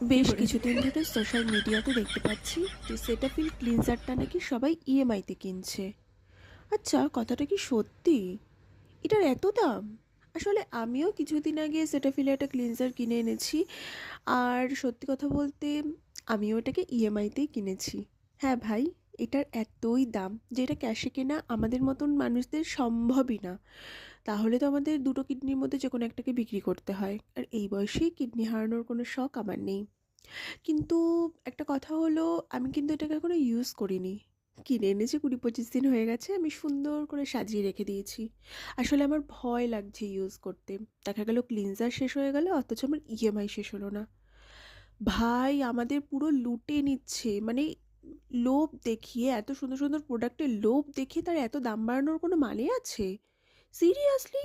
বেশ কিছুদিন ধরে সোশ্যাল মিডিয়াতে দেখতে পাচ্ছি যে সেটাফিল ক্লিনজারটা নাকি সবাই ইএমআইতে কিনছে। আচ্ছা, কথাটা কি সত্যি? এটার এত দাম? আসলে আমিও কিছুদিন আগে সেটাফিলের একটা ক্লিনজার কিনে এনেছি। আর সত্যি কথা বলতে আমিও এটাকে ইএমআইতেই কিনেছি। হ্যাঁ ভাই, এটার এতই দাম যে এটা ক্যাশে কেনা আমাদের মতন মানুষদের সম্ভবই না। তাহলে তো আমাদের দুটো কিডনির মধ্যে যে কোনো একটাকে বিক্রি করতে হয়, আর এই বয়সেই কিডনি হারানোর কোনো শখ আমার নেই। কিন্তু একটা কথা হলো, আমি কিন্তু এটাকে এখনো ইউজ করিনি। কিনে এনেছি 20-25 দিন হয়ে গেছে, আমি সুন্দর করে সাজিয়ে রেখে দিয়েছি। আসলে আমার ভয় লাগছে ইউজ করতে। দেখা গেল ক্লিনজার শেষ হয়ে গেল, অথচ আমার ইএমআই শেষ হলো না। ভাই, আমাদের পুরো লুটে নিচ্ছে, মানে লোভ দেখিয়ে, এত সুন্দর সুন্দর প্রোডাক্টের লোভ দেখিয়ে তার এত দাম বাড়ানোর কোনো মানে আছে? সিরিয়াসলি?